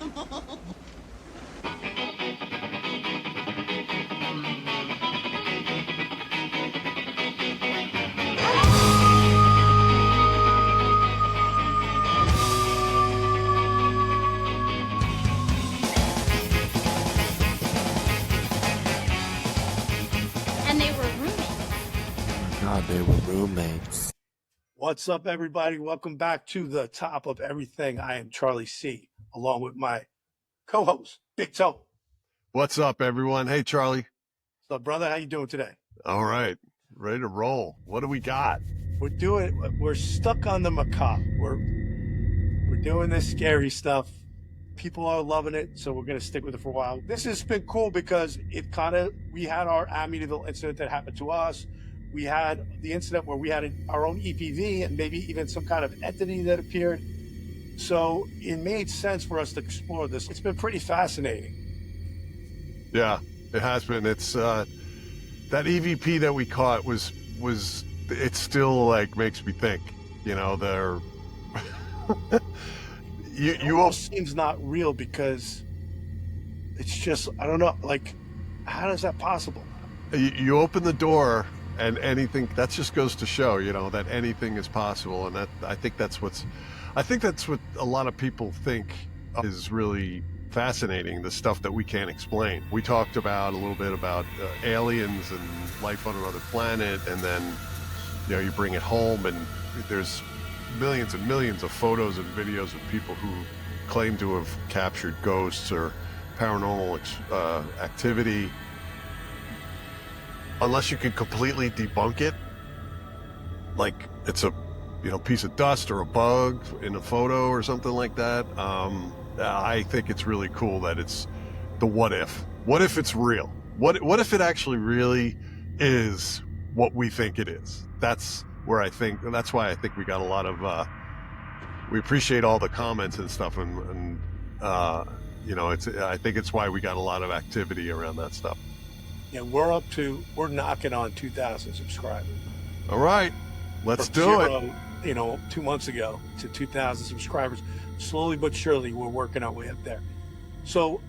And they were roommates. Oh God, they were roommates. What's up, everybody? Welcome back to the top of everything. I am Charlie C, along with my co-host, Big Toe. What's up, everyone? Hey, Charlie. So, brother, how you doing today? All right, ready to roll. What do we got? We're stuck on the macabre. We're doing this scary stuff. People are loving it, so we're gonna stick with it for a while. This has been cool because we had our Amityville incident that happened to us. We had the incident where we had our own EPV and maybe even some kind of entity that appeared. So it made sense for us to explore this. It's been pretty fascinating. Yeah, it has been. It's that EVP that we caught was it still like makes me think. You know, they're you almost seems not real because it's just, I don't know, like, how is that possible? You open the door and anything, that just goes to show, you know, that anything is possible. And I think that's what a lot of people think is really fascinating, the stuff that we can't explain. We talked about a little bit about aliens and life on another planet, and then, you know, you bring it home and there's millions and millions of photos and videos of people who claim to have captured ghosts or paranormal activity. Unless you can completely debunk it, like it's a, you know, piece of dust or a bug in a photo or something like that. I think it's really cool that it's the what if. What if it's real? What if it actually really is what we think it is? That's why I think we got a lot of. We appreciate all the comments and stuff, and you know, I think it's why we got a lot of activity around that stuff. Yeah, we're knocking on 2,000 subscribers. All right, let's do zero, it. You know, 2 months ago to 2,000 subscribers. Slowly but surely, we're working our way up there. So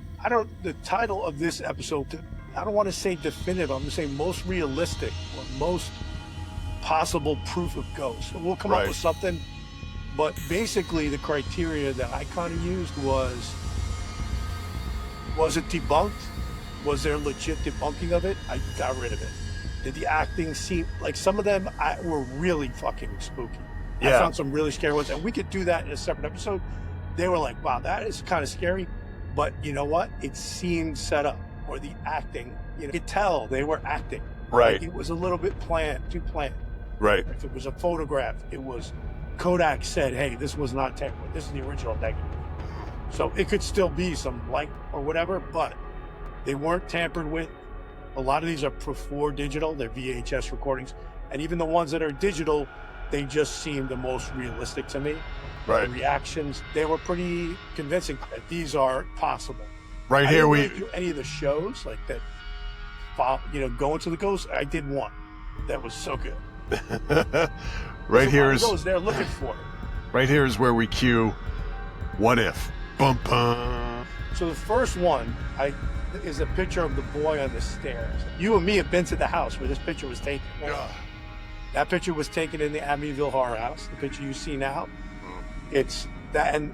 the title of this episode, I don't want to say definitive. I'm going to say most realistic or most possible proof of ghosts. So we'll come up with something. But basically, the criteria that I kind of used was it debunked? Was there legit debunking of it? I got rid of it. Did the acting seem like some of them were really fucking spooky? Yeah. I found some really scary ones, and we could do that in a separate episode. They were like, wow, that is kind of scary, but you know what? It seemed set up, or the acting, you could tell they were acting. Right. Like it was a little bit too planned. Right. If it was a photograph, it was Kodak said, hey, this was not tampered. This is the original negative. So it could still be some light or whatever, but they weren't tampered with. A lot of these are before digital. They're VHS recordings. And even the ones that are digital, they just seem the most realistic to me. Right. The reactions, they were pretty convincing that these are possible. Right here I didn't do any of the shows like that, you know, going to the ghost. I did one that was so good. Right here is those they're looking for it. Right here is where we cue what if. Bum bum. So the first one is a picture of the boy on the stairs. You and me have been to the house where this picture was taken. That picture was taken in the Amityville Horror House. The picture you see now, it's that, and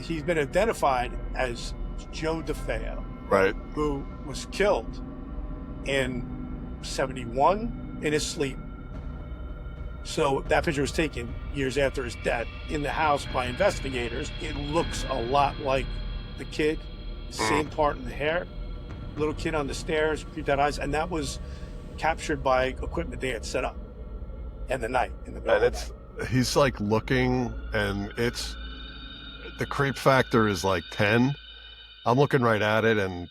he's been identified as Joe DeFeo, right, who was killed in 71 in his sleep. So that picture was taken years after his death in the house by investigators. It looks a lot like the kid, same part in the hair, little kid on the stairs, creeped out eyes, and that was captured by equipment they had set up in the night. He's like looking, and it's the creep factor is like 10. I'm looking right at it, and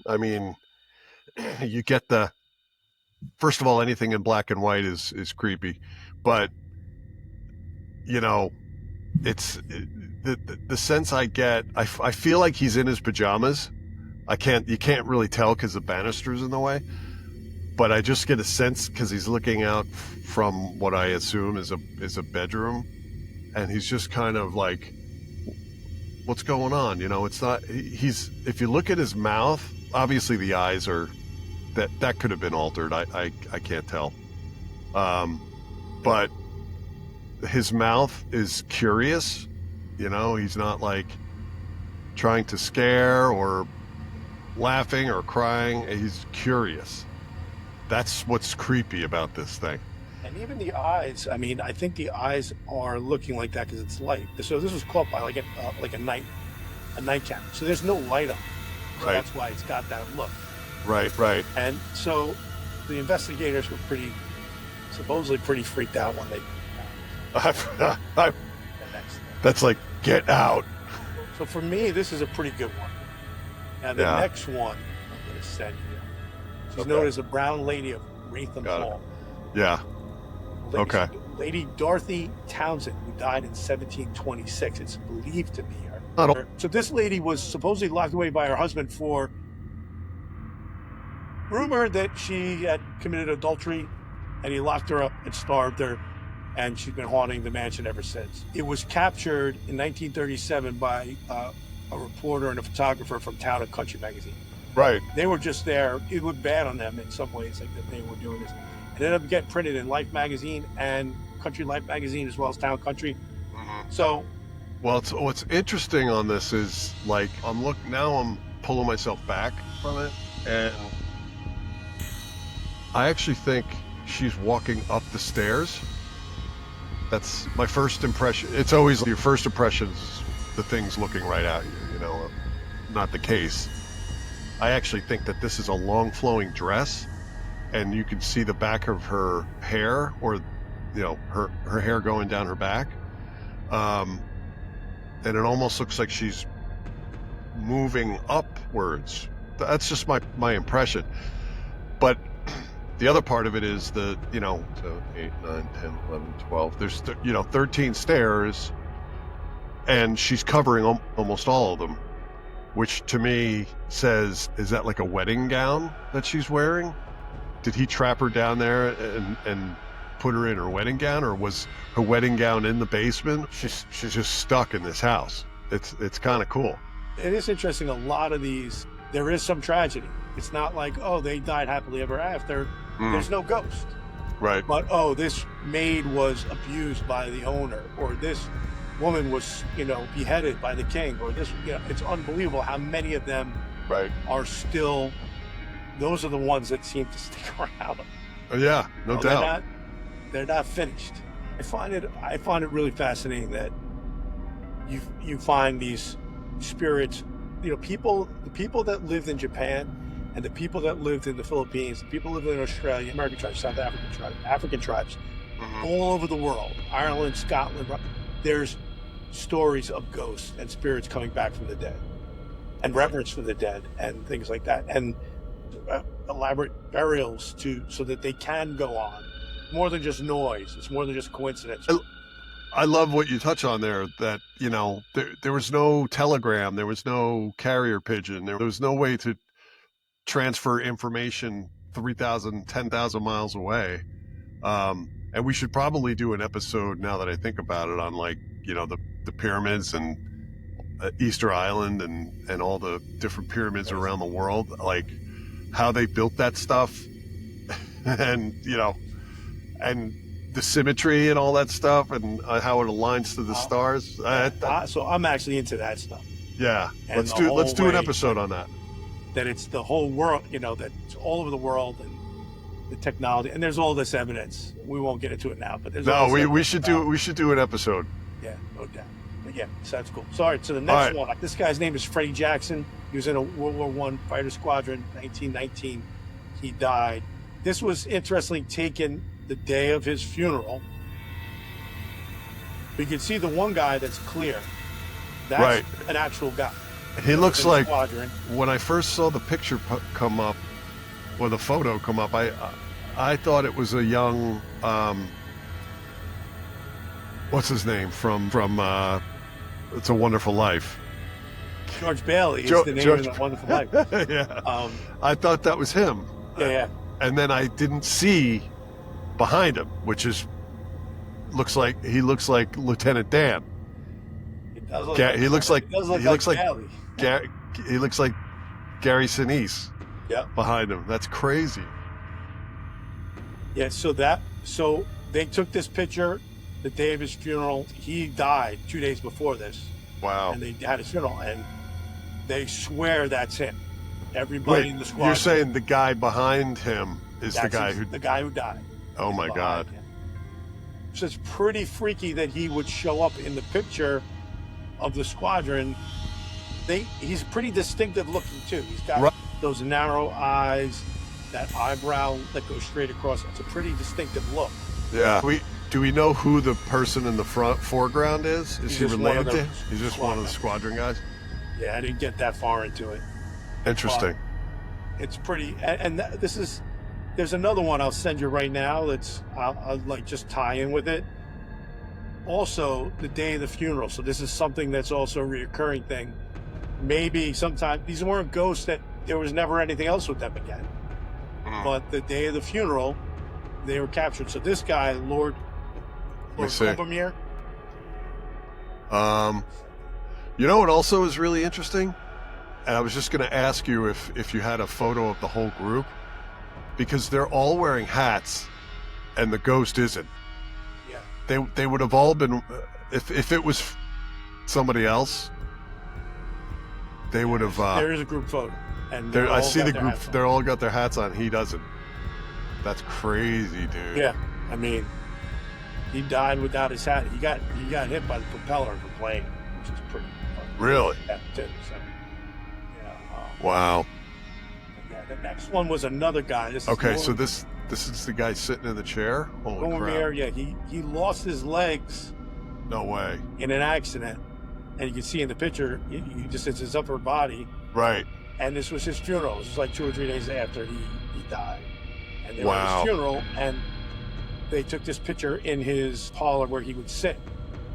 I mean, you get the, first of all, anything in black and white is creepy, but you know, it's the sense I get. I feel like he's in his pajamas. You can't really tell because the banister's in the way, but I just get a sense because he's looking out from what I assume is a bedroom, and he's just kind of like what's going on? You know, it's not, he's, if you look at his mouth, obviously the eyes are, that could have been altered. I can't tell. But his mouth is curious, you know, he's not like trying to scare or laughing or crying. He's curious. That's what's creepy about this thing. And even the eyes, I mean, I think the eyes are looking like that because it's light. So this was caught by like a night camera. So there's no light on it. So Right. that's why it's got that look. Right. And so the investigators were supposedly pretty freaked out when they the next thing. That's like, get out. So for me, this is a pretty good one. Now the Yeah. next one I'm going to send you. She's Okay. known as the Brown Lady of Rayntham Got it. Hall. Yeah. Okay. Lady Dorothy Townsend, who died in 1726. It's believed to be her. I don't- So this lady was supposedly locked away by her husband for rumored that she had committed adultery, and he locked her up and starved her, and she's been haunting the mansion ever since. It was captured in 1937 by a reporter and a photographer from Town and Country magazine. Right. They were just there. It looked bad on them in some ways, like that they were doing this. It ended up getting printed in Life magazine and Country Life magazine, as well as Town Country. So, Well, what's interesting on this is like I'm pulling myself back from it, and I actually think she's walking up the stairs. That's my first impression. It's always your first impressions, the thing's looking right at you, you know, not the case. I actually think that this is a long flowing dress, and you can see the back of her hair, or, you know, her hair going down her back. And it almost looks like she's moving upwards. That's just my impression. But the other part of it is the, you know, so 8, 9, 10, 11, 12. There's, 13 stairs, and she's covering almost all of them, which to me says, is that like a wedding gown that she's wearing? Did he trap her down there and put her in her wedding gown, or was her wedding gown in the basement? She's just stuck in this house. It's kind of cool. it is interesting. A lot of these, there is some tragedy. It's not like, oh, they died happily ever after. There's no ghost. Right. But, oh, this maid was abused by the owner, or this woman was, beheaded by the king, or this, it's unbelievable how many of them Right. are still, those are the ones that seem to stick around. Yeah, no doubt. They're not finished. I find it really fascinating that you find these spirits, the people that lived in Japan and the people that lived in the Philippines, the people that lived in Australia, American tribes, South African tribes, African tribes, all over the world, Ireland, Scotland, there's stories of ghosts and spirits coming back from the dead and reverence for the dead and things like that, and elaborate burials so that they can go on. More than just noise. It's more than just coincidence. I love what you touch on there, that, there was no telegram, there was no carrier pigeon, there was no way to transfer information 3,000, 10,000 miles away. And we should probably do an episode, now that I think about it, on the pyramids and Easter Island and all the different pyramids around the world, like how they built that stuff and, and the symmetry and all that stuff, and how it aligns to the stars. So I'm actually into that stuff. Yeah, And let's do an episode on that. That it's the whole world, that it's all over the world, and the technology, and there's all this evidence. We won't get into it now, but there's all this we evidence should do an episode. Yeah, no doubt. But yeah, so that's cool. Sorry, so the next one. This guy's name is Freddy Jackson. He was in a World War I fighter squadron, 1919. He died. This was interestingly taken the day of his funeral. You can see the one guy that's clear. That's an actual guy. He looks like, squadron. when I first saw the picture come up, or the photo come up, I thought it was a young, what's his name from It's a Wonderful Life. George Bailey is the name of The Wonderful Life. Yeah. I thought that was him. Yeah. And then I didn't see behind him, which is he looks like Lieutenant Dan. Does look He looks like it does look he looks like Kelly. He looks like Gary Sinise Yep. behind him. That's crazy. Yeah, so they took this picture the day of his funeral. He died 2 days before this. Wow. And they had his funeral, and they swear that's him. Everybody in the squad. You're saying the guy behind him is the guy who died. Oh my God. Him. So it's pretty freaky that he would show up in the picture of the squadron. He's pretty distinctive looking too. He's got those narrow eyes, that eyebrow that goes straight across. It's a pretty distinctive look. Yeah. Do we know who the person in the foreground is? Is he related to? He's just one of the squadron guys. Yeah, I didn't get that far into it. Interesting. But it's pretty, and there's another one I'll send you right now. I'll like just tie in with it. Also, the day of the funeral. So this is something that's also a reoccurring thing. Maybe sometime these weren't ghosts that there was never anything else with them again. But the day of the funeral, they were captured. So this guy, Lord Combermere. You know what also is really interesting? And I was just going to ask you if you had a photo of the whole group, because they're all wearing hats and the ghost isn't. Yeah. They would have all been, if it was somebody else, they would have. There is a group photo. And I see the group, they're all got their hats on. He doesn't. That's crazy, dude. Yeah. I mean, he died without his hat. He got hit by the propeller of the plane, which is pretty funny. Really? Yeah, too, so, yeah, wow. Yeah, the next one was another guy. So this is the guy sitting in the chair? Holy crap. Yeah, he lost his legs. No way. In an accident. And you can see in the picture, it's his upper body. Right. And this was his funeral. This was like 2 or 3 days after he died. And they were at his funeral, and they took this picture in his parlor where he would sit.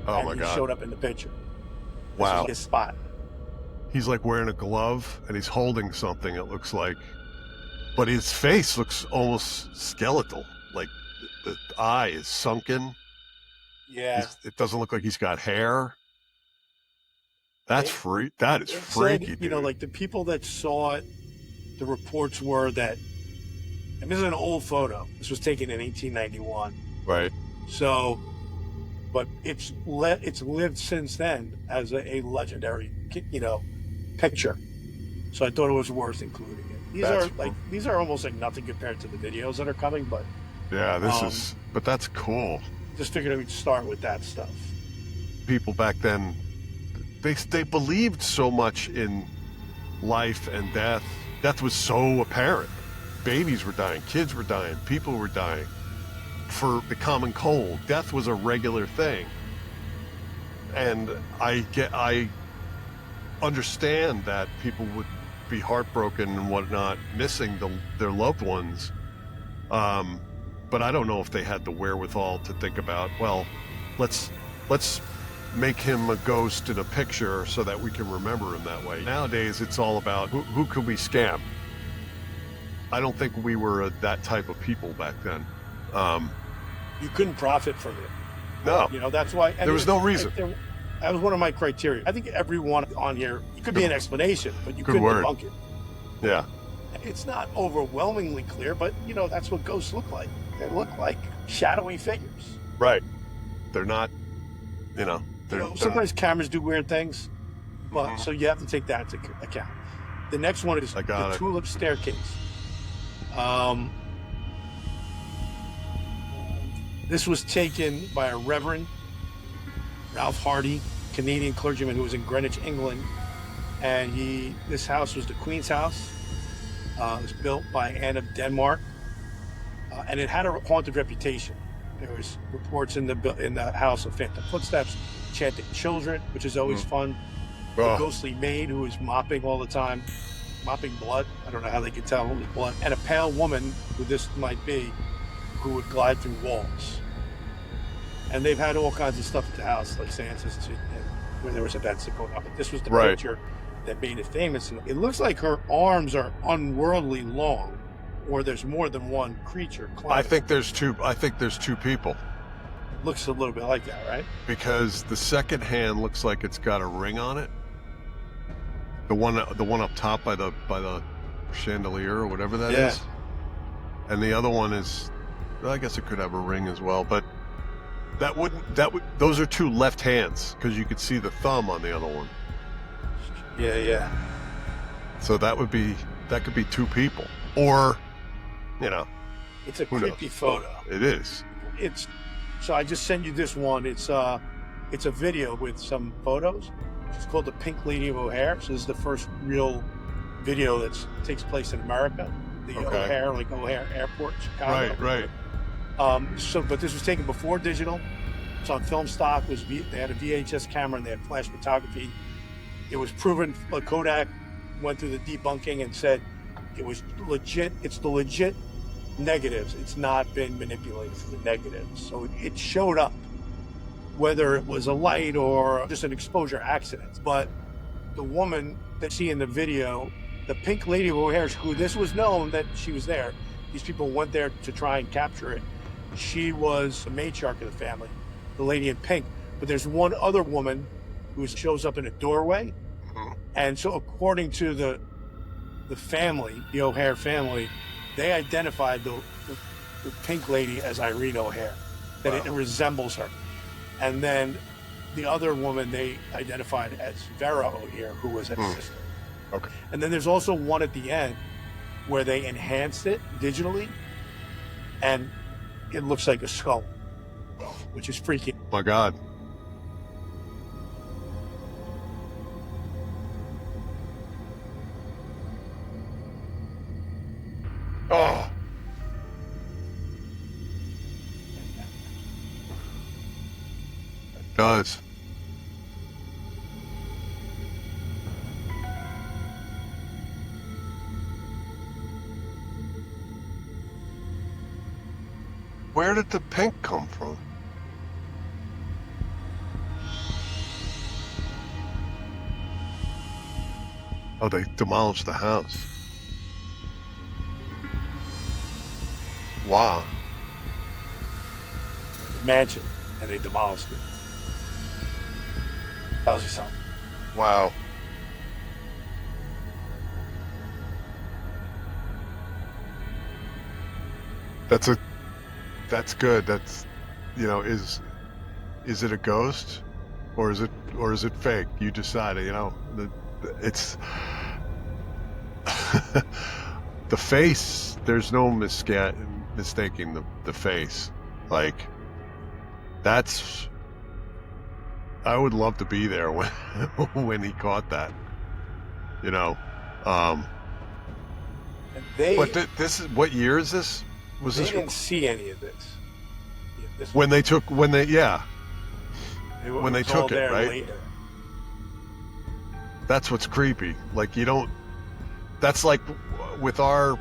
Oh my God. He showed up in the picture. Wow. This was his spot. He's like wearing a glove and he's holding something, it looks like. But his face looks almost skeletal. Like the eye is sunken. Yeah. It doesn't look like he's got hair. That is freaky, dude. You know, like the people that saw it, the reports were that, and this is an old photo. This was taken in 1891. Right. So, but it's lived since then as a legendary, picture. So I thought it was worth including it. These are almost like nothing compared to the videos that are coming, but yeah, but that's cool. Just figured we'd start with that stuff. People back then, they believed so much in life and death. Death was so apparent. Babies were dying, kids were dying, people were dying. For the common cold, death was a regular thing. And I understand that people would be heartbroken and whatnot, missing their loved ones. But I don't know if they had the wherewithal to think about, well, let's make him a ghost in a picture so that we can remember him that way. Nowadays, it's all about who could we scam? I don't think we were that type of people back then. You couldn't profit from it. No. That's why. There was no reason. That was one of my criteria. I think everyone on here, it could be an explanation, but you couldn't debunk it. Yeah. It's not overwhelmingly clear, but, that's what ghosts look like. They look like shadowy figures. Right. They're not, sometimes cameras do weird things, but so you have to take that into account. The next one is the Tulip staircase. This was taken by a Reverend Ralph Hardy, Canadian clergyman who was in Greenwich, England, and this house was the Queen's house. It was built by Anne of Denmark, and it had a haunted reputation. There was reports in the house of phantom footsteps, chanting children, which is always fun. A ghostly maid who was mopping all the time, mopping blood. I don't know how they could tell it was blood. And a pale woman, who this might be, who would glide through walls. And they've had all kinds of stuff at the house, like seances, where there was events that go on. But this was the picture that made it famous. And it looks like her arms are unworldly long, or there's more than one creature climbing. I think there's two people. Looks a little bit like that, right? Because the second hand looks like it's got a ring on it. The one up top by the chandelier or whatever that is. And the other one is, well, I guess it could have a ring as well, but those are two left hands because you could see the thumb on the other one. Yeah. So that could be two people, or, It's a creepy photo. It is. So I just sent you this one. It's a video with some photos. It's called The Pink Lady of O'Hare. So this is the first real video that takes place in America. The O'Hare, like O'Hare Airport, Chicago. Right. But this was taken before digital. It's on film stock. They had a VHS camera and they had flash photography. It was proven. Kodak went through the debunking and said it was legit. It's the legit negatives. It's not been manipulated for the negatives. So it showed up, whether it was a light or just an exposure accident. But the woman that you see in the video, the Pink Lady of O'Hare, who this was known that she was there. These people went there to try and capture it. She was a matriarch of the family, the lady in pink. But there's one other woman who shows up in a doorway. And so according to the family, the O'Hare family, they identified the Pink Lady as Irene O'Hare, that it resembles her. And then the other woman they identified as Vera O'Hare, who was his sister. Okay. And then there's also one at the end where they enhanced it digitally, and it looks like a skull, which is freaky. My God. Oh. It does. Where did the pink come from? Oh, they demolished the house. Wow. Mansion, and they demolished it. Tells you something. Wow. That's good. That's, is it a ghost or is it fake? You decide, it's the face. There's no mistaking the face. Like, I would love to be there when he caught that, And they, but this is, what year is this? They didn't see any of this. When they took it, right? Later. That's what's creepy. Like, that's like with our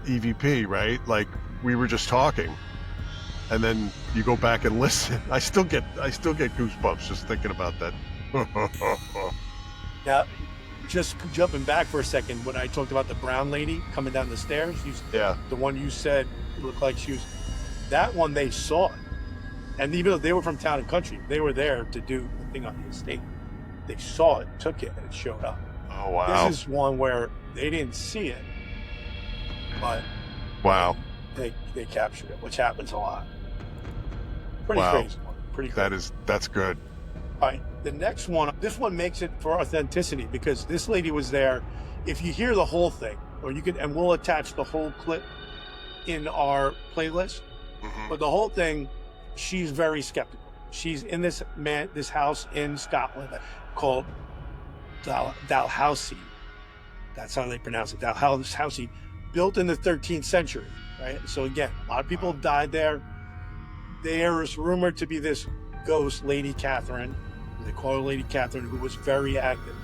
EVP, right? Like, we were just talking, and then you go back and listen. I still get goosebumps just thinking about that. Now, just jumping back for a second, when I talked about the brown lady coming down the stairs, the one you said looked like she was, that one they saw it. And even though they were from Town and Country, they were there to do the thing on the estate. They saw it, took it, and it showed up. Oh, wow. This is one where they didn't see it, but wow, they captured it, which happens a lot. Pretty crazy one. Pretty crazy. That's good. All right, the next one, this one makes it for authenticity because this lady was there. If you hear the whole thing, or you can, and we'll attach the whole clip in our playlist, but the whole thing, she's very skeptical. She's in this house in Scotland called Dalhousie. That's how they pronounce it. Dalhousie, built in the 13th century, right? So again, a lot of people died there. There is rumored to be this ghost, Lady Catherine. They call her Lady Catherine, who was very active.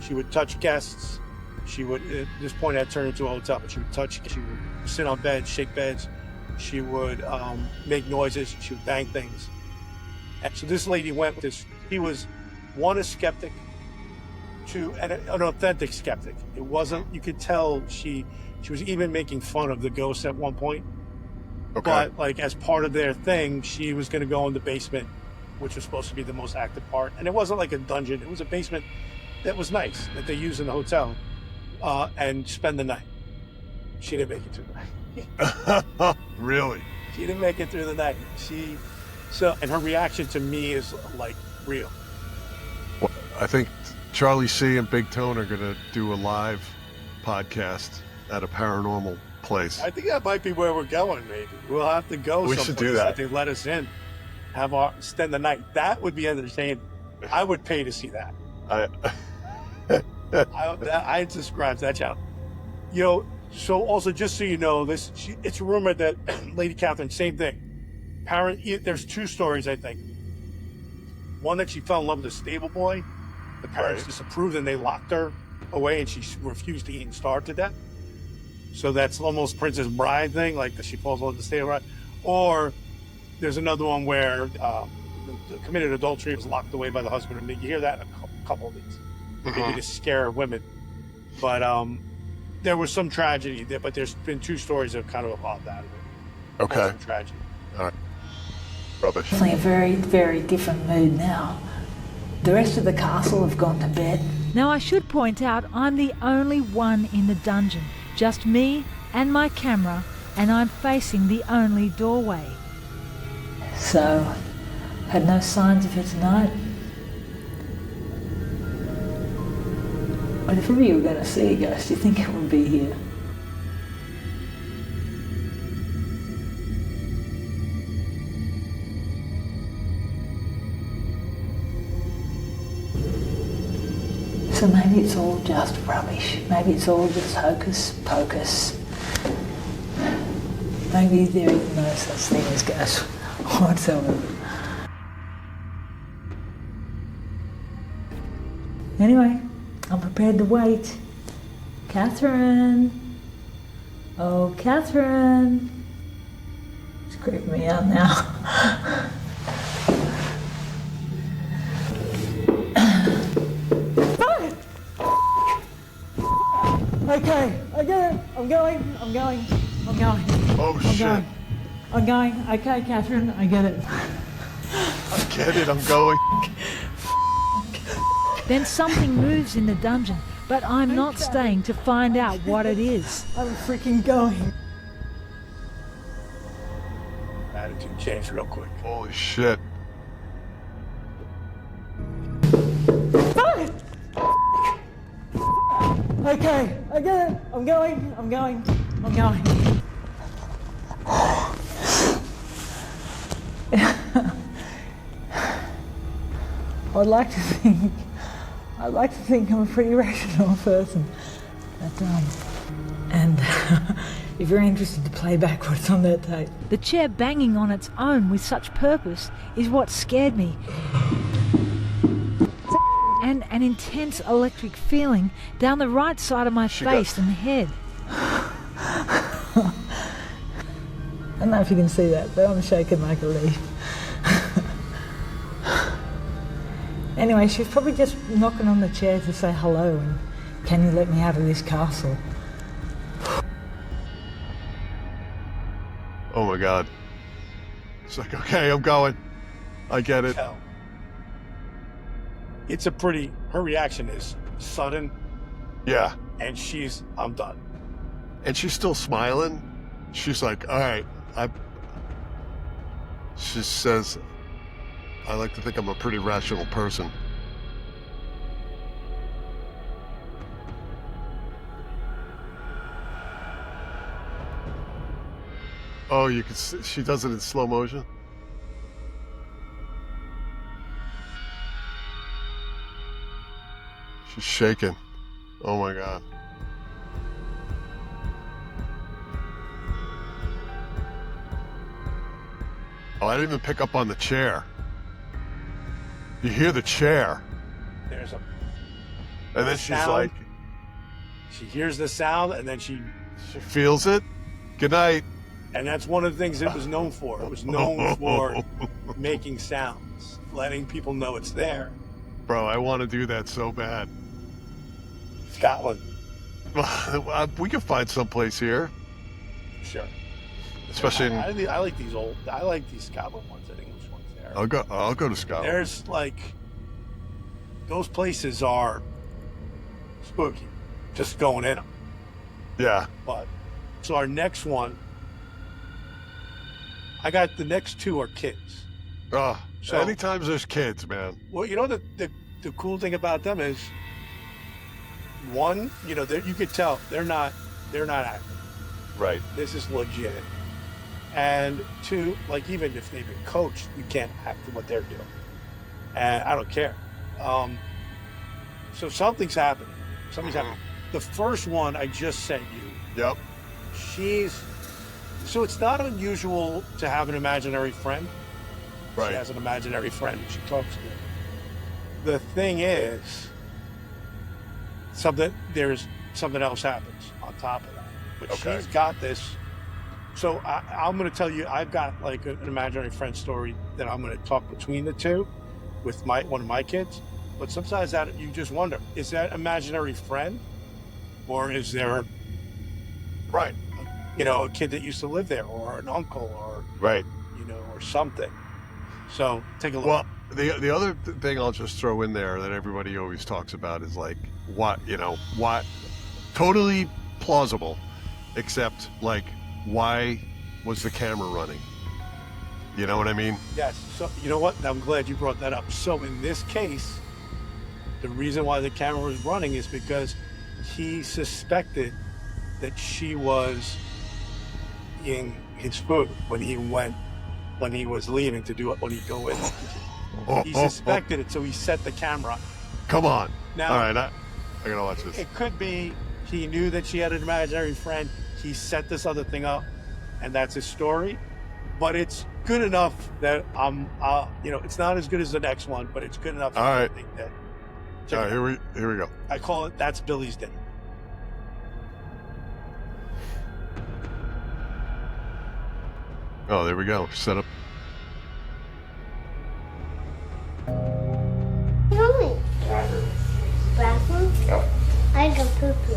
She would touch guests. She would, at this point, had turned into a hotel, but she would sit on beds, shake beds. She would make noises. She would bang things. And so this lady went with this. He was, one, a skeptic, two, and an authentic skeptic. It wasn't, you could tell she was even making fun of the ghost at one point. Okay. But like as part of their thing, she was going to go in the basement, which was supposed to be the most active part. And it wasn't like a dungeon. It was a basement that was nice that they used in the hotel and spend the night. She didn't make it through the night. Really? She didn't make it through the night. And her reaction to me is like real. Well, I think Charlie C and Big Tone are going to do a live podcast at a paranormal place. I think that might be where we're going, maybe. We'll have to go We someplace should do that. they let us in, spend the night. That would be entertaining. I would pay to see that. I subscribe to that channel. You know, so also just so you know, it's rumored that Lady Catherine, same thing. There's two stories, I think. One that she fell in love with a stable boy. The parents disapproved and they locked her away and she refused to eat and starved to death. So that's almost Princess Bride thing, like that she falls in love with the stable boy. Or there's another one where committed adultery was locked away by the husband. And you hear that in a couple of these. Maybe to scare women. But there was some tragedy there, but there's been two stories that kind of about that. Okay. Some tragedy. All right. Rubbish. Definitely a very, very different mood now. The rest of the castle have gone to bed. Now I should point out I'm the only one in the dungeon. Just me and my camera, and I'm facing the only doorway. So, had no signs of her tonight. But if ever you were going to see a ghost, you think it would be here. So maybe it's all just rubbish. Maybe it's all just hocus pocus. Maybe there is no such thing as ghosts whatsoever. Anyway, I'm prepared to wait. Catherine. Oh, Catherine. It's creeping me out now. Okay, I get it. I'm going. Oh, shit. I'm going. Okay, Catherine, I get it. I get it, I'm going. Then something moves in the dungeon, but I'm not staying to find out what it is. I'm freaking going. Attitude changed real quick. Holy shit. Okay, I get it. I'm going. I'd like to think I'm a pretty rational person. But, and if you're interested to play back what's on that tape. The chair banging on its own with such purpose is what scared me. And an intense electric feeling down the right side of my face and head. I don't know if you can see that, but I'm shaking like a leaf. Anyway, she was probably just knocking on the chair to say hello and can you let me out of this castle? Oh my God. It's like, okay, I'm going. I get it. Her reaction is sudden. Yeah. And I'm done. And she's still smiling. She's like, all right, she says, I like to think I'm a pretty rational person. Oh, you can see, she does it in slow motion. She's shaking. Oh my God. Oh, I didn't even pick up on the chair. You hear the chair. And then she's like... She hears the sound and then she feels it. Good night. And that's one of the things it was known for. It was known for making sounds, letting people know it's there. Bro, I want to do that so bad. Scotland. We can find someplace here. Sure. especially. I like these old. I like these Scotland ones. I think English ones there. I'll go to Scotland. There's like those places are spooky, just going in them. Yeah. But so our next one, I got the next two are kids. Oh, So- anytime there's kids, man. Well, you know the cool thing about them is one, you could tell they're not acting. Right. This is legit. And two, like even if they've been coached, you can't act in what they're doing. And I don't care. So something's happening. Something's happening. The first one I just sent you. Yep. So it's not unusual to have an imaginary friend. Right. She has an imaginary friend she talks to. The thing is, there's something else happens on top of that. But Okay. she's got this. So I'm going to tell you, I've got like an imaginary friend story that I'm going to talk between the two with one of my kids. But sometimes that you just wonder, is that imaginary friend, or is there, Right. a kid that used to live there, or an uncle, or Right. or something. So take a look. Well, the other thing I'll just throw in there that everybody always talks about is like what totally plausible, except like why was the camera running? You know what I mean? Yes. So you know what? I'm glad you brought that up. So in this case, the reason why the camera was running is because he suspected that she was in his food when he was leaving to do it when he go in. He suspected it, so he set the camera up. Come on. Now, all right, I gotta watch this. It could be he knew that she had an imaginary friend. He set this other thing up, and that's his story. But it's good enough that it's not as good as the next one, but it's good enough. All right. I think that. All right, here we go. I call it That's Billy's Dinner. Oh, there we go. Set up. Mommy. Bathroom? I go poo-poo.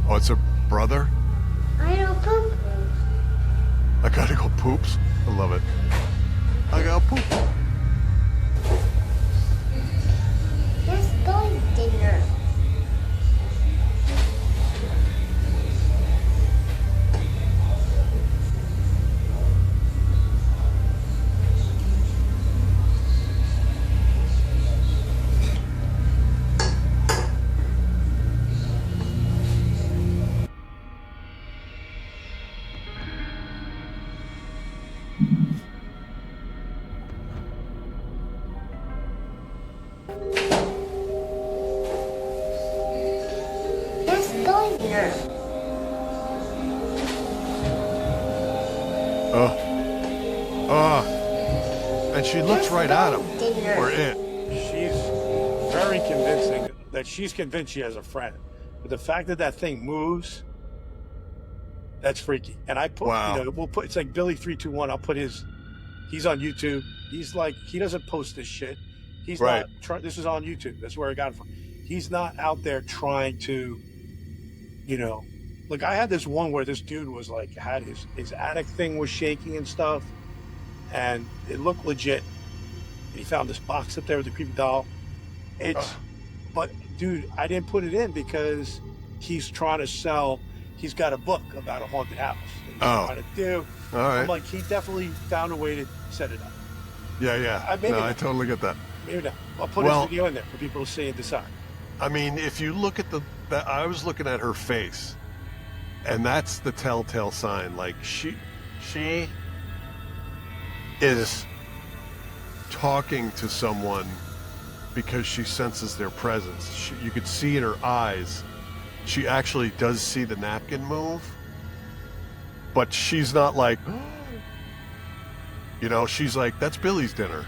Oh, it's a brother? I go poo-poo. I gotta go poops. I love it. I gotta poop. Let's go to dinner. Let's go to dinner. And she looks right at him. Dinner. Or it. She's very convincing that she's convinced she has a friend. But the fact that that thing moves, that's freaky. And I put, Wow. we'll put, it's like Billy321. I'll put he's on YouTube. He's like, he doesn't post this shit. He's Right. not, this is on YouTube. That's where I got it from. He's not out there trying to, like I had this one where this dude was like, had his attic thing was shaking and stuff. And it looked legit. He found this box up there with the creepy doll. But dude, I didn't put it in because he's trying to sell. He's got a book about a haunted house. And he's trying to do. All right. I'm like, he definitely found a way to set it up. Yeah. I totally get that. Maybe not. I'll put his video in there for people to see and decide. I mean, if you look at I was looking at her face, and that's the telltale sign. Like she is talking to someone because she senses their presence. You could see in her eyes, she actually does see the napkin move, but she's not like, she's like, that's Billy's dinner.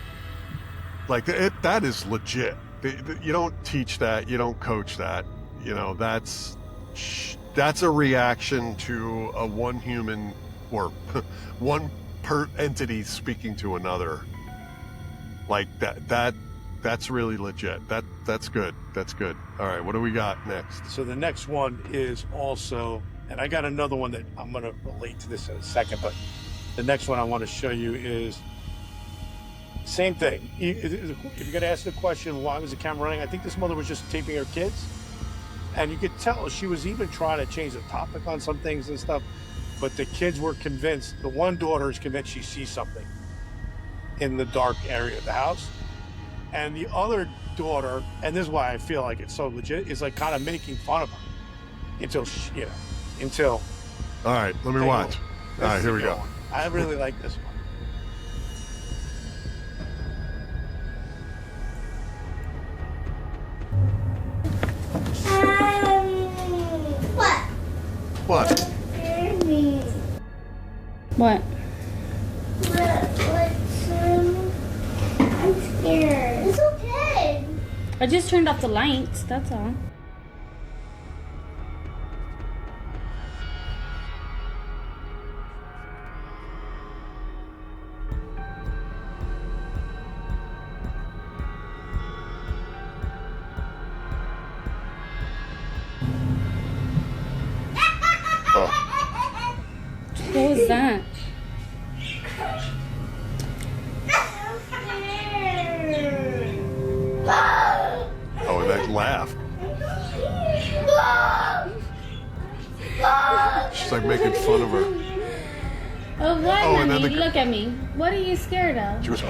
Like that is legit. You don't teach that. You don't coach that. That's a reaction to a one human or one entity speaking to another. Like that's really legit. That's good. That's good. All right, what do we got next? So the next one is also And I got another one that I'm going to relate to this in a second, but the next one I want to show you is same thing. If you're going to ask the question, why was the camera running? I think this mother was just taping her kids. And you could tell she was even trying to change the topic on some things and stuff. But the kids were convinced, the one daughter is convinced she sees something in the dark area of the house. And the other daughter, and this is why I feel like it's so legit, is like kind of making fun of her until, until. All right, let me watch. All right, here we go. I really like this one. What? What? What? I'm scared. It's okay. I just turned off the lights, that's all. What was that? Oh, and that laugh. She's like making fun of her. Oh, what, Oh, and then honey? the- Look at me. What are you scared of? She was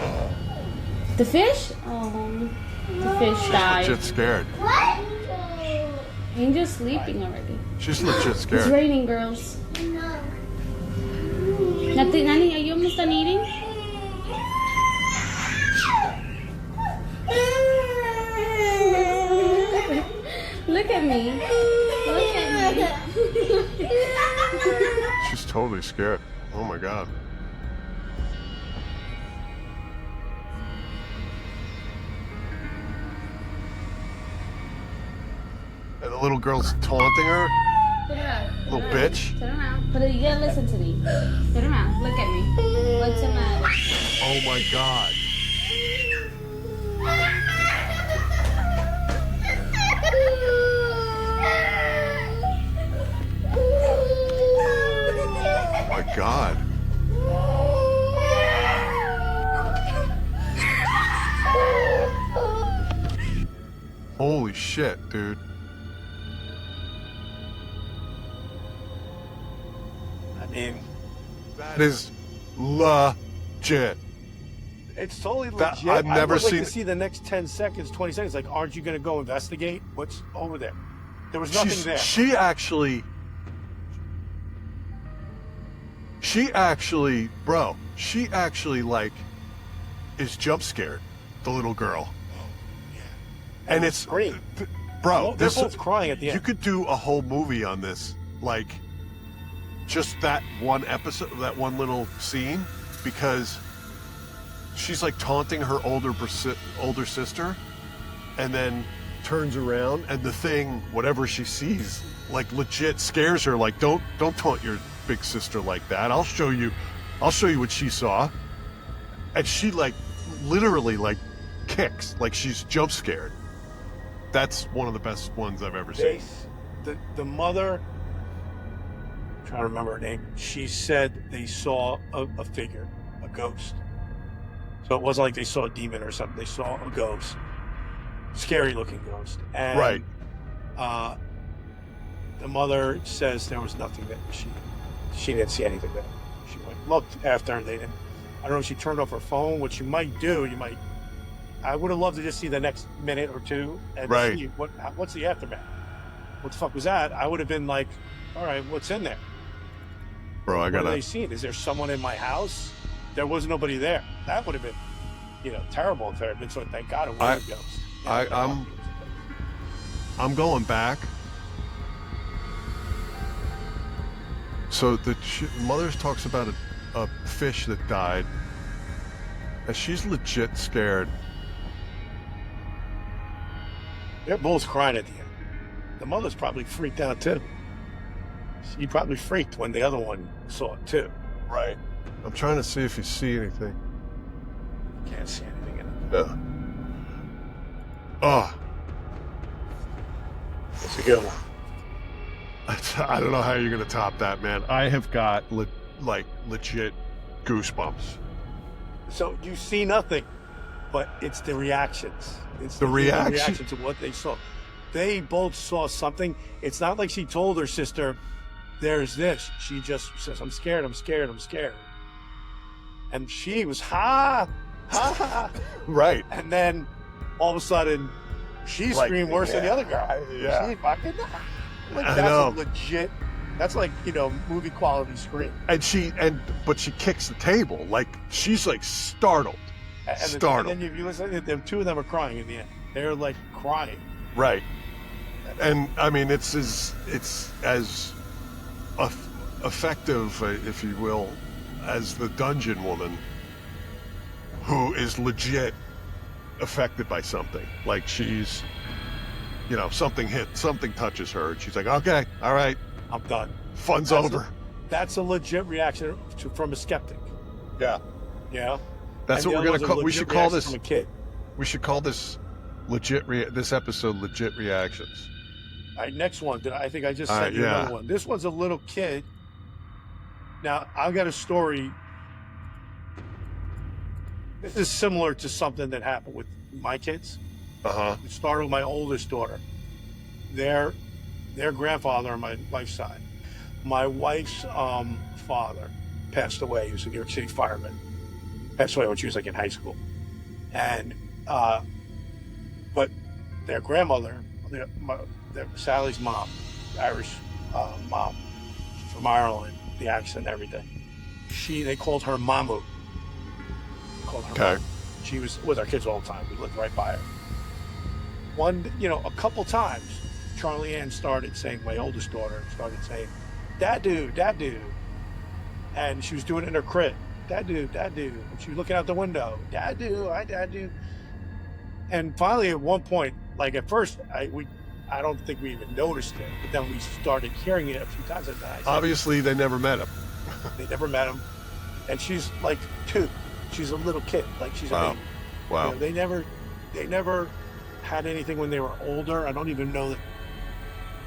The fish? Oh, the fish died. legit scared. What? Angel's sleeping already. She's legit It's scared. raining, girls. No. Nothing, honey, are you almost done eating? Look at me. Look at me. She's totally scared. Oh my god. And the little girl's taunting her. Turn around. Little bitch. Turn around. But you gotta listen to me. Turn around. Look at me. What's the matter? Oh my god. Oh my god. Holy shit, dude. I mean, That is legit. it's totally That- legit. I've never I would like seen- to see the next 10 seconds, 20 seconds. Like, aren't you going to go investigate what's over there? There was nothing there. She actually, bro, she actually like is jump scared, the little girl. And it's, Scream. bro, They're this, both crying at the you end. could do a whole movie on this, like just that one episode, that one little scene, because she's like taunting her older sister, and then turns around and the thing, whatever she sees, like legit scares her. Like, don't taunt your big sister like that. I'll show you what she saw. And she like literally like kicks, like she's jump scared. That's one of the best ones I've ever seen. The mother, I'm trying to remember her name, she said they saw a figure, a ghost. So it wasn't like they saw a demon or something. They saw a ghost. Scary looking ghost. And, Right. The mother says there was nothing there. She didn't see anything there. She looked after and they didn't. I don't know if she turned off her phone. What you might do, I would have loved to just see the next minute or two and Right. see what's the aftermath. What the fuck was that? I would have been like, all right, what's in there? Bro, I What are they gotta, seeing? Is there someone in my house? There was nobody there. That would have been, terrible if there had been. So thank God it was a ghost. I'm going back. So the mother talks about a fish that died, and she's legit scared. They're both crying at the end. The mother's probably freaked out too. She probably freaked when the other one saw it too. Right. I'm trying to see if you see anything. Can't see anything in it. No. Oh, It's a good one. I don't know how you're gonna top that, man. I have got legit goosebumps. So you see nothing, but it's the reactions. It's The reaction? reaction to what they saw. They both saw something. It's not like she told her sister, "There's this." She just says, "I'm scared. I'm scared. I'm scared." And she was ha ha. Right. And then all of a sudden, she Like, screamed worse than the yeah, other girl. yeah. She fucking. Like, I that's know. a legit. That's like, movie quality scream. But she kicks the table. Like, she's like startled. And then if you listen, the two of them are crying in the end. They're like crying. Right. And I mean, it's as effective, if you will, as the dungeon woman, who is legit affected by something. Like, she's, something touches her, and she's like, "Okay, all right, I'm done. Fun's over." That's a legit reaction from a skeptic. Yeah. Yeah. That's And what the we're other gonna one's a call. We should legit call reaction this. from a kid. We should call this this episode "Legit Reactions." All right, next one. I think I just All said right, you yeah. another one. This one's a little kid. Now, I've got a story. This is similar to something that happened with my kids. It started with my oldest daughter. Their grandfather on my wife's side. My wife's father passed away. He was a New York City fireman. Passed away when she was like in high school. And but their grandmother, Sally's mom, Irish mom, from Ireland, the accent and everything. They called her Mamu. Okay. Mom. She was with our kids all the time. We lived right by her. A couple times, Charlie Ann started saying, my oldest daughter started saying, "Dadoo, Dadoo." And she was doing it in her crib. "Dadoo, Dadoo." And she was looking out the window. "Dadoo, I Dadoo." And finally, at one point, like at first, I don't think we even noticed it, but then we started hearing it a few times. And I said, Obviously, they never met him. they never met him. And she's like 2. She's a little kid. Like she's a baby. Wow. They never had anything when they were older. I don't even know that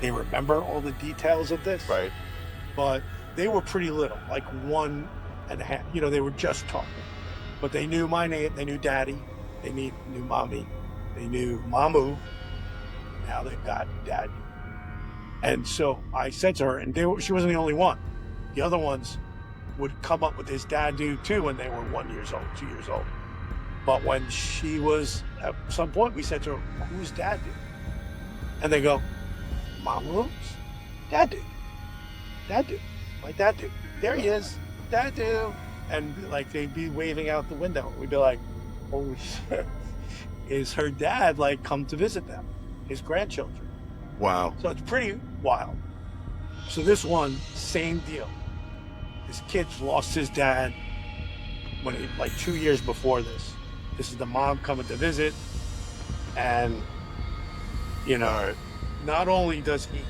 they remember all the details of this. Right. But they were pretty little, like 1 and a half. They were just talking. But they knew my name. They knew Daddy. They knew Mommy. They knew Mamu. Now they've got Dad. And so I said to her, and she wasn't the only one. The other ones would come up with this Dadoo too when they were 1 year old, 2 years old. But when she was, at some point, we said to her, "Who's Dadoo?" And they go, "Mamu's Dadoo. Dadoo. My Dadoo. There he is. Dadoo." And like they'd be waving out the window. We'd be like, "Holy shit. Is her dad like come to visit them? His grandchildren?" Wow. So it's pretty wild. So this one, same deal. This kid lost his dad like 2 years before this. This is the mom coming to visit, and not only does he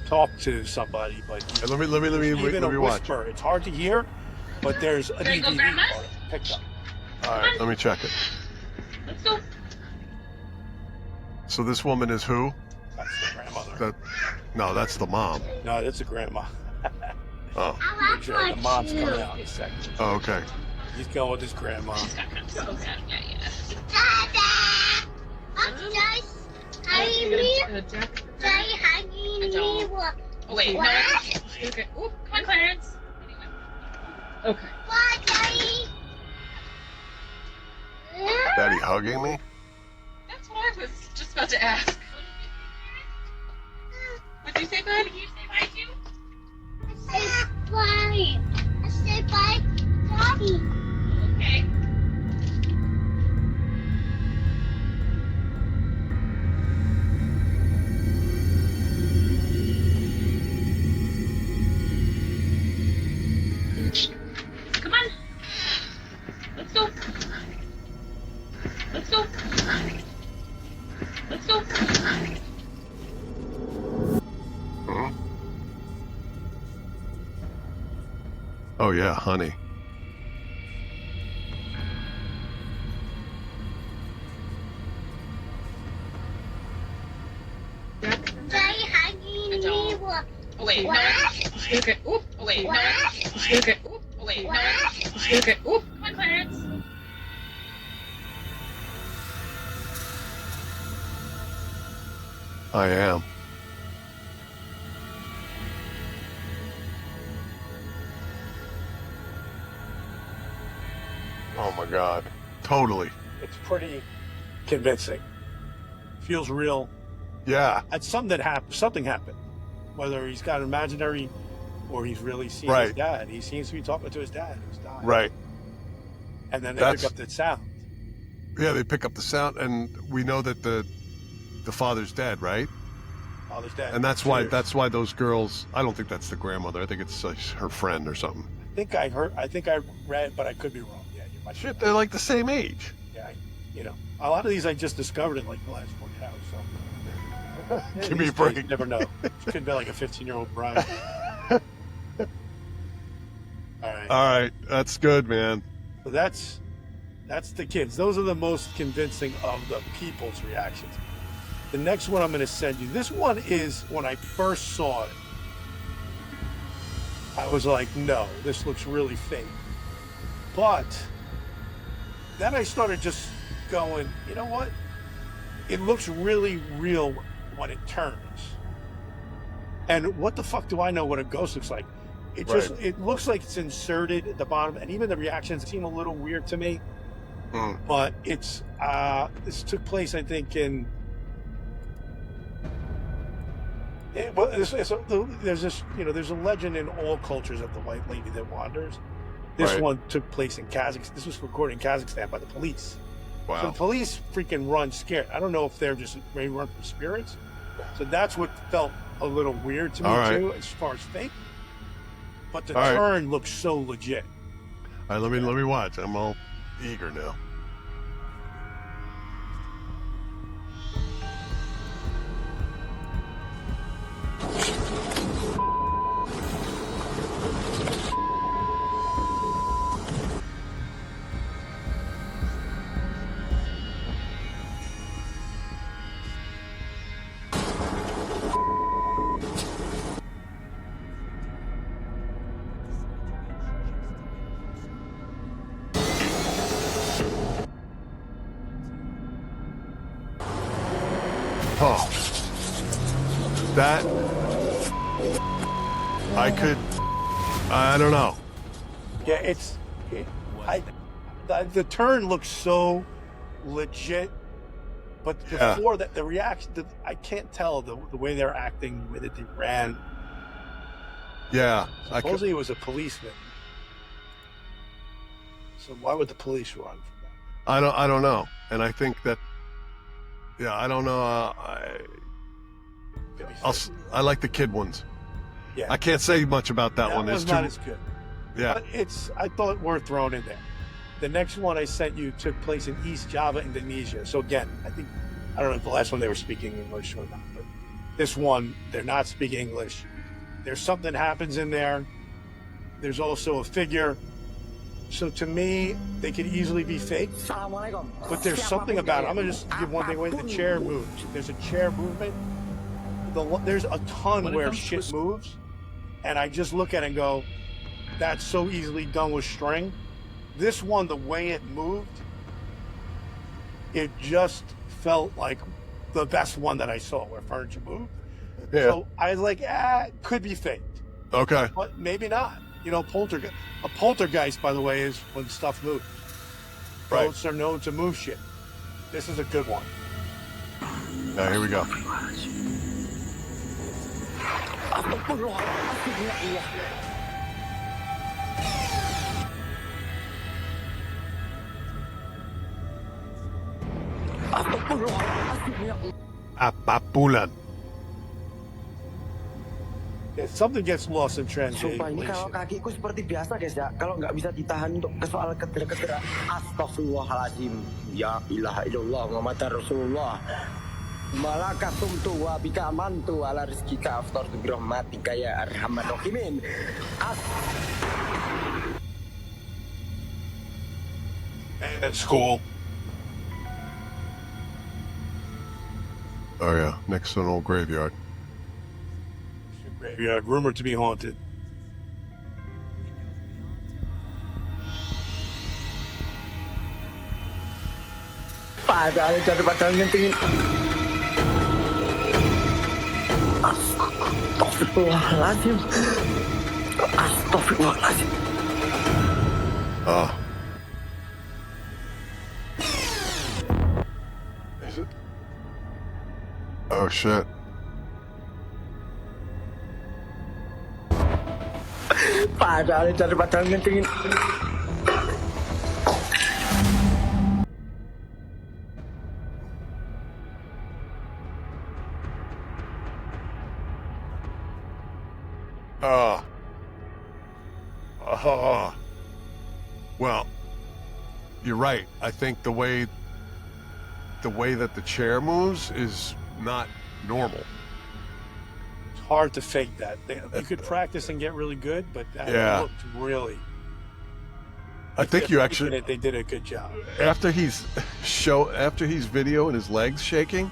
talk to somebody, but Let me even a watch. whisper. It's hard to hear, but there's a DVD picked up. All right, let me check it. Let's go. So this woman is who? That's the grandmother. No, that's the mom. No, that's the grandma. Oh. I like Sure, the mom's coming out in a second. Oh, okay. He's going with his grandma. Dada! I'm just hugging me. Daddy hugging me. Oh, wait. What? No, okay. Ooh, come on, Clarence. Okay. What, Daddy? Daddy hugging me? That's what I was just about to ask. What did you say, bud? Did you say bye too? I said bye. I said bye, Daddy. Okay. Come on. Let's go. Let's go. Let's go. Hmm? Oh yeah, honey. Daddy hugging Oh wait, no. Okay. Oop. Oh wait, no. Okay. Oop. Oh wait, no. Okay. Oop. Come on, Clarence. I am. Oh my God. Totally. It's pretty convincing. Feels real. Yeah. It's something happened. Whether he's got an imaginary or he's really seen his Right. dad. He seems to be talking to his dad who's died. Right. And then they That's- pick up that sound. Yeah, they pick up the sound, and we know that the father's dead, right? Father's dead. And that's why Cheers. those girls. I don't think that's the grandmother. I think it's her friend or something. I think I read, but I could be wrong. Yeah, you might. Shit, they're like the same age. Yeah, a lot of these I just discovered in like the last 40 hours. So Give me a these break. days, you never know. It could be like a 15-year-old bride. All right. All right, that's good, man. So that's the kids. Those are the most convincing of the people's reactions. The next one I'm going to send you. This one is when I first saw it. I was like, no, this looks really fake. But then I started just going, you know what? It looks really real when it turns. And what the fuck do I know what a ghost looks like? It looks like it's inserted at the bottom, and even the reactions seem a little weird to me. But it's this took place, I think, there's this, there's a legend in all cultures of the white lady that wanders. This Right. one took place in Kazakhstan. This was recorded in Kazakhstan by the police. Wow. So the police freaking run scared. I don't know if they're just ready to run from spirits. So that's what felt a little weird to me All right. too, as far as fake. But the All right. turn looks so legit. All right, let me watch. I'm all eager now. Oh, that I don't know. Yeah, the turn looks so legit, but Yeah. before that, the reaction, I can't tell the way they're acting, the way that they ran. Yeah, Supposedly it was a policeman. So why would the police run from that? I don't know, and I think that. Yeah, I don't know. I like the kid ones. Yeah, I can't say much about that one. one's It's not too. as good. Yeah. But I thought worth throwing in there. The next one I sent you took place in East Java, Indonesia. So again, I don't know if the last one they were speaking English or not, but this one, they're not speaking English. There's something happens in there. There's also a figure. So to me, they could easily be fake, but there's something about it. I'm gonna just give one thing away. The chair moves. There's a chair movement. There's a ton where shit moves, and I just look at it and go, that's so easily done with string. This one, the way it moved, it just felt like the best one that I saw where furniture moved. Yeah. So I was like, could be faked, Okay. but maybe not. A poltergeist, by the way, is when stuff moves. Right. Ghosts are known to move shit. This is a good one. Now here we go. Apapulan. If something gets lost in translation, Sumpah ini kalau kakiku seperti biasa guys ya. Kalau nggak bisa ditahan untuk ke soal kegerak-gerak. Astagfirullahaladzim. Ya ilaha illallah Muhammad Rasulullah. Malaka sumtu wa bika amantu ala rizkika aftartu birahmatika ya arhamar rahimin. and it's cool. Oh yeah, next to an old graveyard. Graveyard. Yeah, rumored to be haunted. Padahal daripada ngentingin. Astagfirullahaladzim. Astagfirullahaladzim. Is it? Oh shit. Padahal daripada ngentingin. Well, you're right. I think the way that the chair moves is not normal. It's hard to fake that. You could practice and get really good, but that looked really. I think you actually. They did a good job. After he's videoing his legs shaking,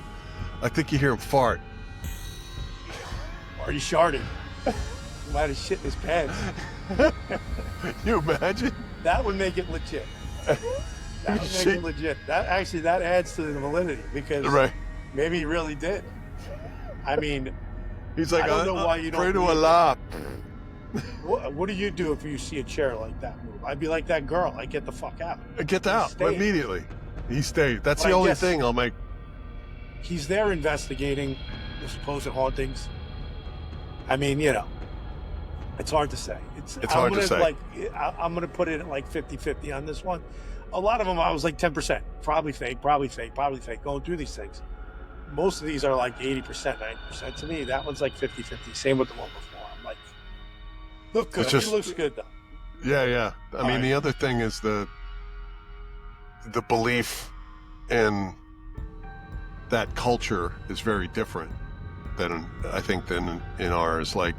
I think you hear him fart. Or he sharted. He might have shit in his pants. Can you imagine? That would make it legit. That would make it legit. That adds to the validity because maybe he really did. I mean, he's like, I don't know why you don't. Pray to Allah. What do you do if you see a chair like that move? I'd be like that girl. I get the fuck out. Get out immediately. He stayed. That's the only thing I'll make. He's there investigating the supposed hauntings. I mean, it's hard to say. It's hard to say. I'm going to put it at like 50-50 on this one. A lot of them, I was like 10%. Probably fake, probably fake, probably fake, going through these things. Most of these are like 80%, 90%. To me, that one's like 50-50. Same with the one before. I'm like, look good. It looks good, though. Yeah. I mean, the other thing is the belief in that culture is very different than in ours. Like,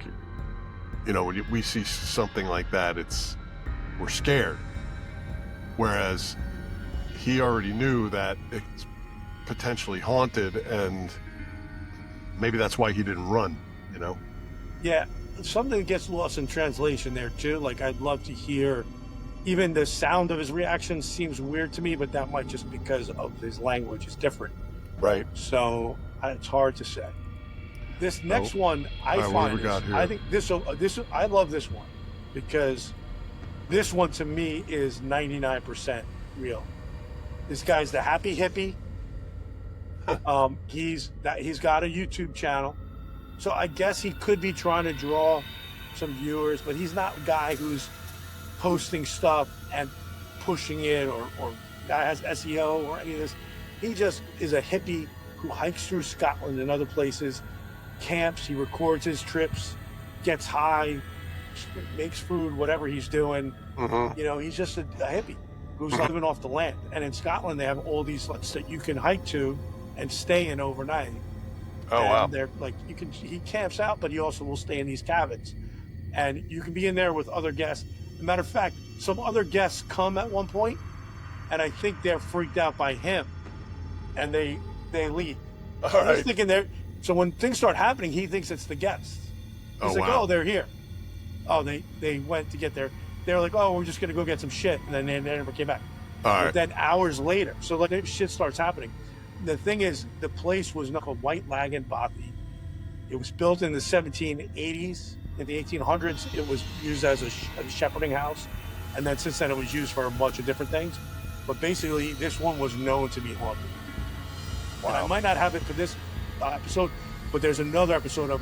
when we see something like that, we're scared. Whereas he already knew that it's potentially haunted, and maybe that's why he didn't run, Yeah, something gets lost in translation there too. Like, I'd love to hear, even the sound of his reaction seems weird to me, but that might just because of his language is different. Right. So it's hard to say. This next one, I think this. I love this one because this one to me is 99% real. This guy's the Happy Hippie. He's got a YouTube channel, so I guess he could be trying to draw some viewers, but he's not a guy who's posting stuff and pushing it or that has SEO or any of this. He just is a hippie who hikes through Scotland and other places. Camps, he records his trips, gets high, makes food, whatever he's doing. He's just a hippie who's living off the land. And in Scotland, they have all these huts that you can hike to and stay in overnight. Oh, and wow. They're like, he camps out, but he also will stay in these cabins. And you can be in there with other guests. As a matter of fact, some other guests come at one point, and I think they're freaked out by him, and they leave. He's thinking so when things start happening, he thinks it's the guests. He's they're here. Oh, they went to get there. They're like, oh, we're just going to go get some shit. And then they never came back. But then hours later, so like shit starts happening. The thing is, the place was called White Lagan Bothy. It was built in the 1780s. In the 1800s, it was used as a shepherding house. And then since then, it was used for a bunch of different things. But basically, this one was known to be haunted. Wow. And I might not have it for this episode, but there's another episode of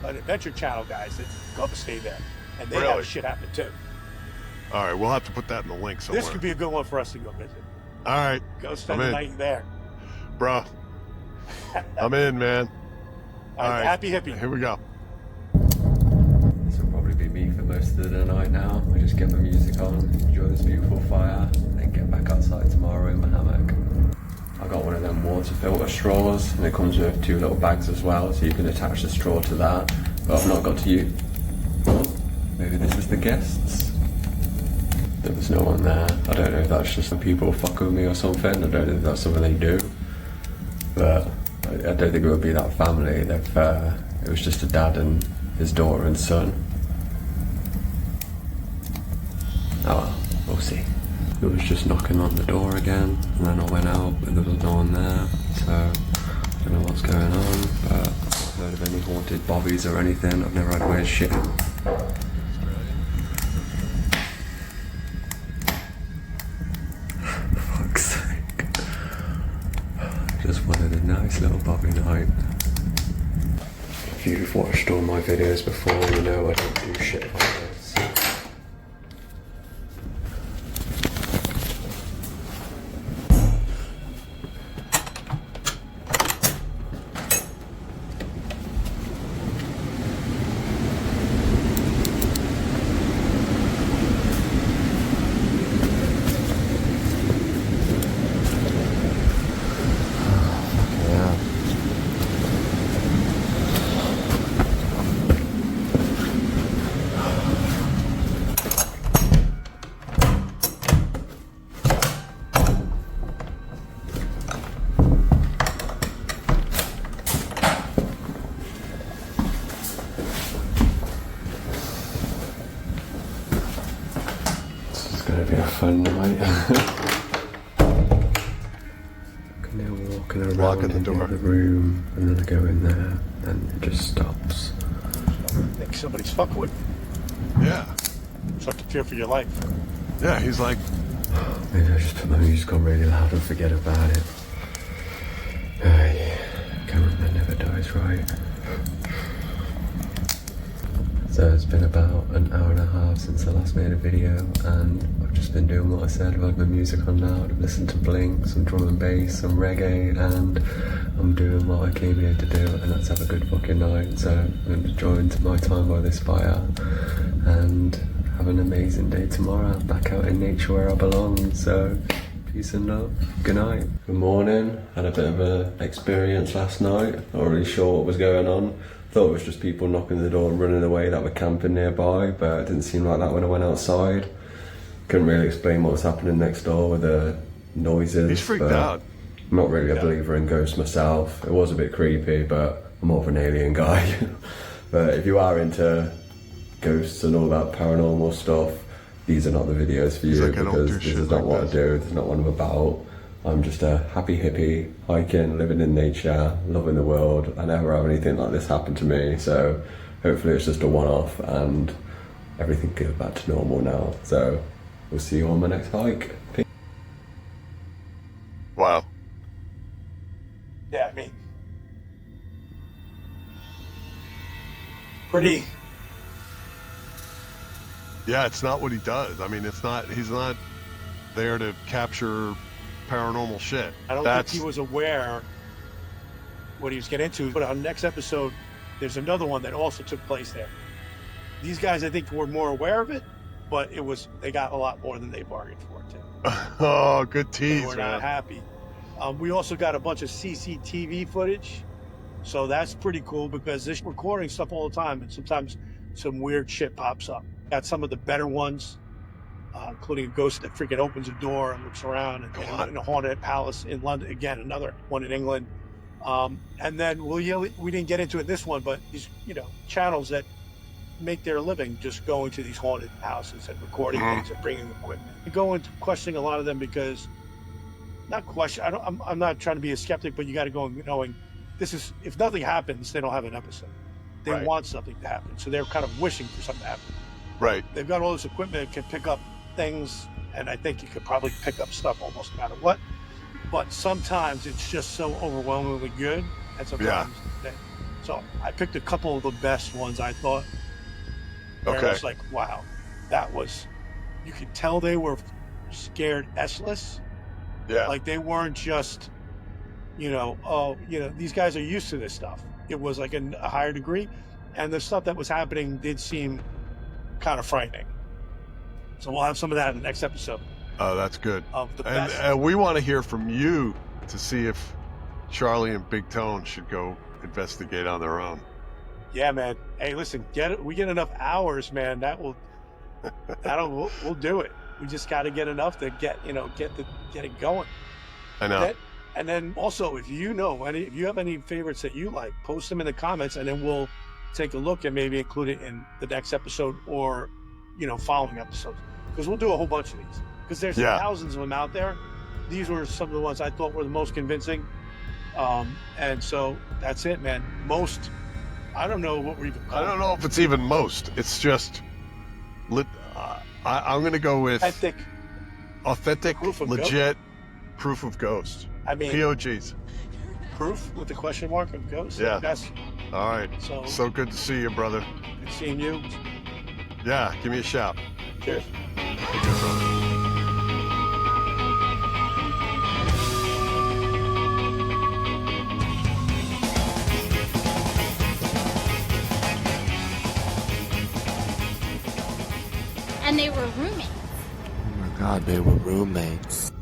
an Adventure Channel guys that go to stay there, and they have shit happen too. All right, we'll have to put that in the link somewhere. This could be a good one for us to go visit. All right, go spend the night there, bro. I'm in, man. All right, Happy Hippie. Here we go. This will probably be me for most of the night now. I just get my music on, enjoy this beautiful fire, then get back outside tomorrow in my hammock. I got one of them water filter straws, and it comes with 2 little bags as well, so you can attach the straw to that. But I've not got to use. Maybe this is the guests. There was no one there. I don't know if that's just the people fucking with me or something. I don't know if that's something they do. But I don't think it would be that family. It was just a dad and his daughter and son. Oh well, we'll see. It was just knocking on the door again, and then I went out, but there was no one there, so I don't know what's going on, but I've not heard of any haunted bobbies or anything. I've never had weird shit. For fuck's sake. Just wanted a nice little bobby night. If you've watched all my videos before, you know I don't do shit like this. Fun night. Now walking around Locking the door. the room, and then I go in there, and it just stops. I think somebody's fucking with you. Yeah. Start to fear for your life. Yeah, he's like... Maybe I just put my music on really loud and forget about it. Yeah. Cameraman never dies, right? So it's been about an hour and a half since I last made a video, and I've just been doing what I said. I've had my music on loud, I've listened to Blink, some drum and bass, some reggae, and I'm doing what I came here to do, and that's have a good fucking night. So I'm enjoying my time by this fire, and have an amazing day tomorrow, back out in nature where I belong. So peace and love, good night. Good morning, had a bit of an experience last night, not really sure what was going on. Thought it was just people knocking on the door and running away that were camping nearby, but it didn't seem like that when I went outside. Couldn't really explain what was happening next door with the noises. He's freaked out. I'm not really a believer in ghosts myself. It was a bit creepy, but I'm more of an alien guy. But if you are into ghosts and all that paranormal stuff, these are not the videos for you, because this is not what I do. This is not what I'm about. I'm just a happy hippie, hiking, living in nature, loving the world. I never have anything like this happen to me, so hopefully it's just a one-off and everything goes back to normal now. So we'll see you on my next hike. Peace. Wow. Yeah, I mean, pretty. Yeah, it's not what he does. I mean, it's not, he's not there to capture paranormal shit. I don't think he was aware what he was getting into. But on the next episode, there's another one that also took place there. These guys, I think, were more aware of it, but they got a lot more than they bargained for too. Oh, good tease, We're not happy. We also got a bunch of CCTV footage, so that's pretty cool because they're recording stuff all the time, and sometimes some weird shit pops up. Got some of the better ones. Including a ghost that freaking opens a door and looks around, and in a haunted palace in London. Again, another one in England. And then we didn't get into it in this one, but these channels that make their living just going to these haunted houses and recording things and bringing equipment. You go into questioning a lot of them because I'm not trying to be a skeptic, but you got to go knowing this is, if nothing happens, they don't have an episode. They want something to happen, so they're kind of wishing for something to happen. Right. They've got all this equipment that can pick up things, and I think you could probably pick up stuff almost no matter what. But sometimes it's just so overwhelmingly good, and sometimes so I picked a couple of the best ones I thought. Okay. I was like, wow, that was. You could tell they were scared S-less. Yeah. Like they weren't just, these guys are used to this stuff. It was like a higher degree, and the stuff that was happening did seem kind of frightening. So we'll have some of that in the next episode. Oh, that's good. Of the best. And we want to hear from you to see if Charlie and Big Tone should go investigate on their own. Yeah, man. Hey, listen, we get enough hours, man. We'll do it. We just got to get enough to get it going. I know. And then also, if you have any favorites that you like, post them in the comments, and then we'll take a look and maybe include it in the next episode or, following episodes. Because we'll do a whole bunch of these. Because there's thousands of them out there. These were some of the ones I thought were the most convincing. And so that's it, man. Most, I don't know what we're even calling. I don't know if it's even most. It's just, I'm going to go with authentic, legit proof of ghost. I mean, POGs. Proof with the question mark of ghost? Yeah. That's all right. So good to see you, brother. Good seeing you. Yeah, give me a shout. Cheers. Be good, brother. And they were roommates. Oh my God, they were roommates.